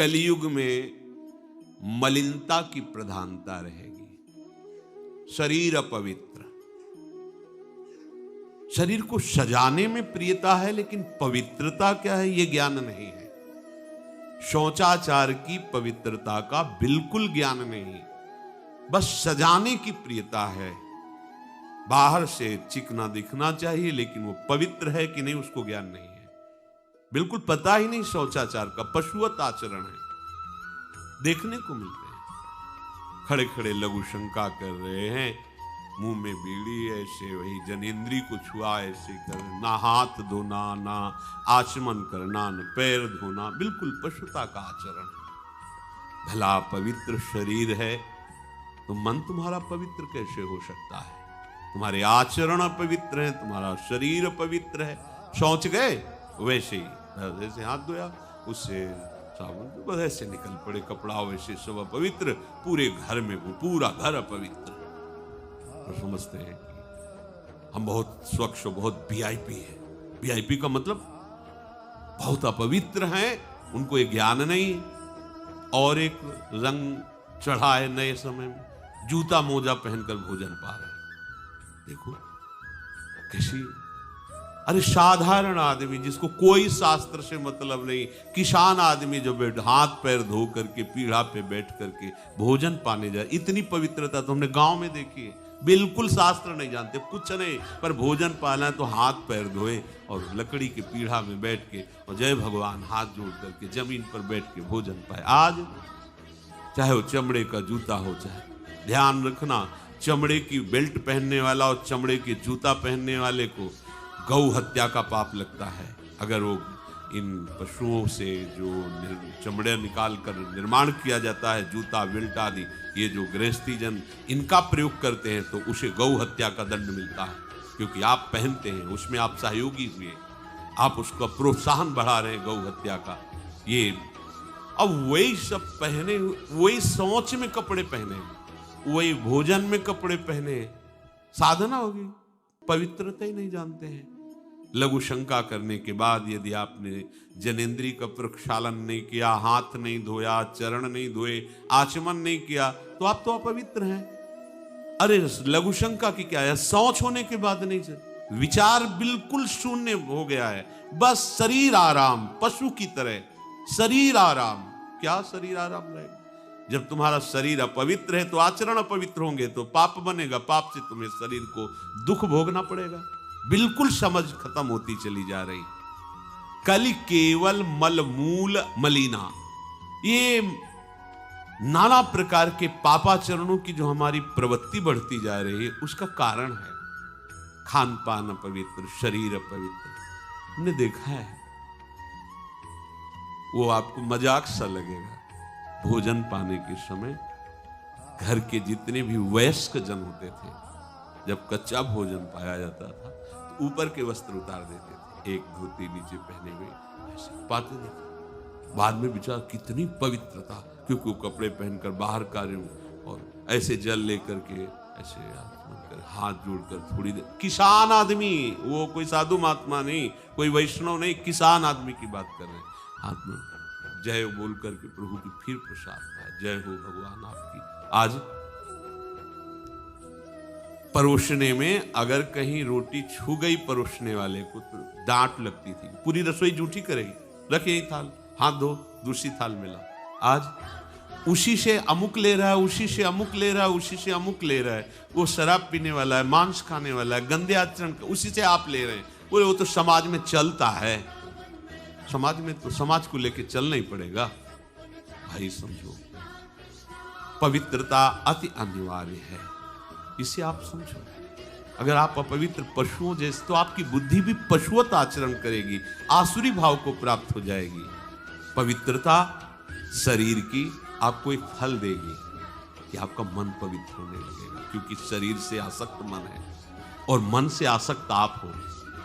कलयुग में मलिनता की प्रधानता रहेगी। शरीर अपवित्र, शरीर को सजाने में प्रियता है, लेकिन पवित्रता क्या है ये ज्ञान नहीं है। शौचाचार की पवित्रता का बिल्कुल ज्ञान नहीं, बस सजाने की प्रियता है। बाहर से चिकना दिखना चाहिए, लेकिन वो पवित्र है कि नहीं उसको ज्ञान नहीं है। बिल्कुल पता ही नहीं शौचाचार का, पशुवत आचरण है। देखने को मिलते हैं खड़े खड़े लघु शंका कर रहे हैं, मुंह में बीड़ी, ऐसे वही जनेंद्री को छुआ ऐसे कर, ना हाथ धोना, ना आचमन करना, न पैर धोना, बिल्कुल पशुता का आचरण है। भला पवित्र शरीर है तो मन तुम्हारा पवित्र कैसे हो सकता है? तुम्हारे आचरण अपवित्र हैं, तुम्हारा शरीर अपवित्र है। शौच गए वैसे ही, जैसे हाथ धोया उससे साबुन, बस ऐसे निकल पड़े कपड़ा, वैसे सब अपवित्र, पूरे घर में वो पूरा घर अपवित्र। और समझते हैं कि हम बहुत स्वच्छ, बहुत वीआईपी है। वीआईपी का मतलब बहुत अपवित्र हैं, उनको ये ज्ञान नहीं। और एक रंग चढ़ा है नए समय में, जूता मोजा पहनकर भोजन पा रहे हैं। देखो कैसी, अरे साधारण आदमी जिसको कोई शास्त्र से मतलब नहीं, किसान आदमी जो हाथ पैर धो करके पीढ़ा पे बैठ करके भोजन पाने जाए, इतनी पवित्रता तो हमने गांव में देखी है। बिल्कुल शास्त्र नहीं जानते, कुछ नहीं, पर भोजन पाना है तो हाथ पैर धोए और लकड़ी के पीढ़ा में बैठ के और जय भगवान हाथ जोड़ करके जमीन पर बैठ के भोजन पाए। आज चाहे वो चमड़े का जूता हो, चाहे ध्यान रखना, चमड़े की बेल्ट पहनने वाला और चमड़े के जूता पहनने वाले को गौ हत्या का पाप लगता है। अगर वो इन पशुओं से जो चमड़े निकाल कर निर्माण किया जाता है, जूता बेल्ट आदि, ये जो गृहस्थी जन इनका प्रयोग करते हैं, तो उसे गौ हत्या का दंड मिलता है। क्योंकि आप पहनते हैं, उसमें आप सहयोगी हुए, आप उसका प्रोत्साहन बढ़ा रहे हैं गौ हत्या का। ये अब वही सब पहने, वही सोच में कपड़े पहने, वही भोजन में कपड़े पहने, साधना होगी, पवित्रता ही नहीं जानते हैं। लघु शंका करने के बाद यदि आपने जनेंद्री का प्रक्षालन नहीं किया, हाथ नहीं धोया, चरण नहीं धोए, आचमन नहीं किया, तो आप तो अपवित्र हैं। अरे लघु शंका की क्या है, शौच होने के बाद नहीं से विचार बिल्कुल शून्य हो गया है, बस शरीर आराम, पशु की तरह शरीर आराम। क्या शरीर आराम रहेगा? जब तुम्हारा शरीर अपवित्र है तो आचरण अपवित्र होंगे, तो पाप बनेगा, पाप से तुम्हें शरीर को दुख भोगना पड़ेगा। बिल्कुल समझ खत्म होती चली जा रही। कल केवल मल मूल मलिना, ये नाना प्रकार के पापाचरणों की जो हमारी प्रवृत्ति बढ़ती जा रही है, उसका कारण है खान पान अपवित्र, शरीर अपवित्र। हमने देखा है, वो आपको मजाक सा लगेगा, भोजन पाने के समय घर के जितने भी वयस्क जन होते थे, जब कच्चा भोजन पाया जाता था तो ऊपर के वस्त्र उतार देते थे, एक धोती नीचे पहने हुए ऐसे पाते नहीं। बाद में विचार कितनी पवित्रता, क्योंकि वो कपड़े पहनकर बाहर कार्य और ऐसे जल लेकर के ऐसे हाथ जोड़कर थोड़ी देर, किसान आदमी, वो कोई साधु महात्मा नहीं, कोई वैष्णव नहीं, किसान आदमी की बात कर रहे हैं। हाथ में जय बोल करके प्रभु की फिर प्रसाद पाए, जय हो भगवान आपकी। आज परोसने में अगर कहीं रोटी छू गई परोसने वाले को तो डांट लगती थी, पूरी रसोई जूठी करेगी, रखे यही थाल, हाथ धो, दूसरी थाल में ला। आज उसी से अमुक ले रहा है, उसी से अमुक ले रहा है, उसी से अमुक ले रहा है, वो शराब पीने वाला है, मांस खाने वाला है, गंदे आचरण, उसी से आप ले रहे हैं। बोले वो तो समाज में चलता है, समाज में तो समाज को लेके चलना ही पड़ेगा। भाई समझो, पवित्रता अति अनिवार्य है, इसे आप समझो। अगर आप अपवित्र पशुओं जैसे, तो आपकी बुद्धि भी पशुवत आचरण करेगी, आसुरी भाव को प्राप्त हो जाएगी। पवित्रता शरीर की आपको एक फल देगी कि आपका मन पवित्र होने लगेगा, क्योंकि शरीर से आसक्त मन है और मन से आसक्त आप हो।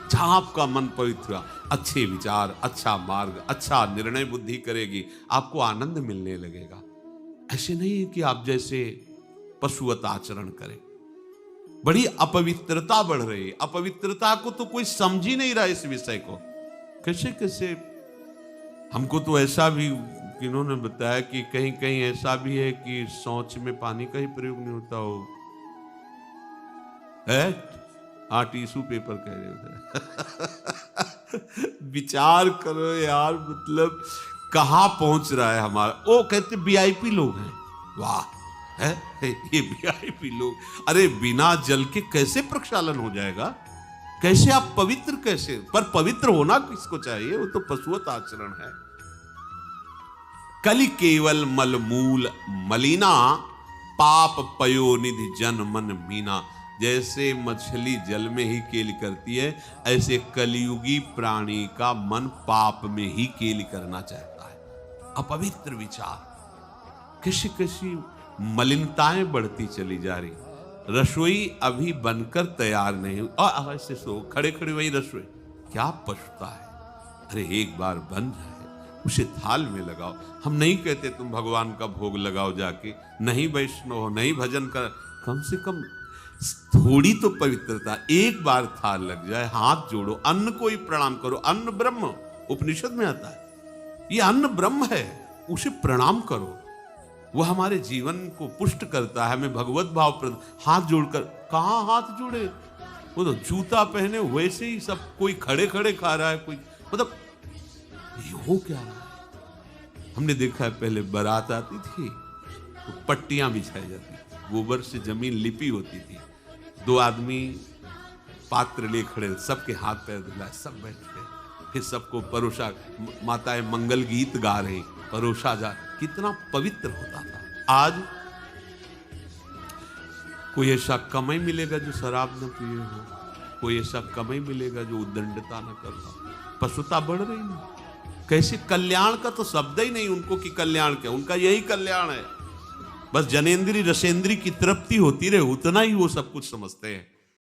जहां आपका मन पवित्र हुआ, अच्छे विचार, अच्छा मार्ग, अच्छा निर्णय बुद्धि करेगी, आपको आनंद मिलने लगेगा। ऐसे नहीं है कि आप जैसे पशुवत आचरण करें। बड़ी अपवित्रता बढ़ रही है, अपवित्रता को तो कोई समझ ही नहीं रहा इस विषय को। कैसे कैसे, हमको तो ऐसा भी किन्होंने बताया कि कहीं कहीं ऐसा भी है कि शौच में पानी का ही प्रयोग नहीं होता हो है। हाँ, टिश्यू पेपर कह रहे हो। विचार करो यार, मतलब कहां पहुंच रहा है हमारा। वो कहते वीआईपी लोग हैं, वाह है ये वीआईपी लोग। अरे बिना जल के कैसे प्रक्षालन हो जाएगा, कैसे आप पवित्र, कैसे? पर पवित्र होना किसको चाहिए, वो तो पशुवत आचरण है। कलि केवल मलमूल मलिना, पाप पयो निधि जन मन मीना। जैसे मछली जल में ही केली करती है, ऐसे कलियुगी प्राणी का मन पाप में ही केली करना चाहता है। अपवित्र विचार, कैसी कैसी मलिनताएं बढ़ती चली जा रही। रसोई अभी बनकर तैयार नहीं हुई और ऐसे सो खड़े खड़े वही रसोई, क्या पछता है। अरे एक बार बन जाए उसे थाल में लगाओ। हम नहीं कहते तुम भगवान का भोग लगाओ जाके, नहीं वैष्णव हो, नहीं भजन कर, कम से कम थोड़ी तो पवित्रता। एक बार थाल लग जाए, हाथ जोड़ो, अन्न को ही प्रणाम करो। अन्न ब्रह्म, उपनिषद में आता है, ये अन्न ब्रह्म है, उसे प्रणाम करो। वो हमारे जीवन को पुष्ट करता है, हमें भगवत भाव। हाथ जोड़कर कहां हाथ जोड़े, वो तो जूता पहने वैसे ही सब, कोई खड़े खड़े खा रहा है, कोई मतलब ये हो क्या रहा है। हमने देखा है पहले बारात आती थी तो पट्टियां बिछाई जाती, गोबर से जमीन लिपी होती थी, दो आदमी पात्र ले खड़े, सबके हाथ पैर धुलाए, सब बैठ गए, फिर सबको परोसा, माताएं मंगल गीत गा रही, परोसा जा, कितना पवित्र होता था। आज कोई ऐसा कमाई मिलेगा जो शराब न पिए हो, कोई ऐसा कमाई मिलेगा जो उद्दंडता न कर हो। पशुता बढ़ रही है। कैसे कल्याण का तो शब्द ही नहीं उनको कि कल्याण क्या, उनका यही कल्याण है, बस जनेंद्री रसेंद्री की तृप्ति होती रहे, उतना ही वो सब कुछ समझते हैं।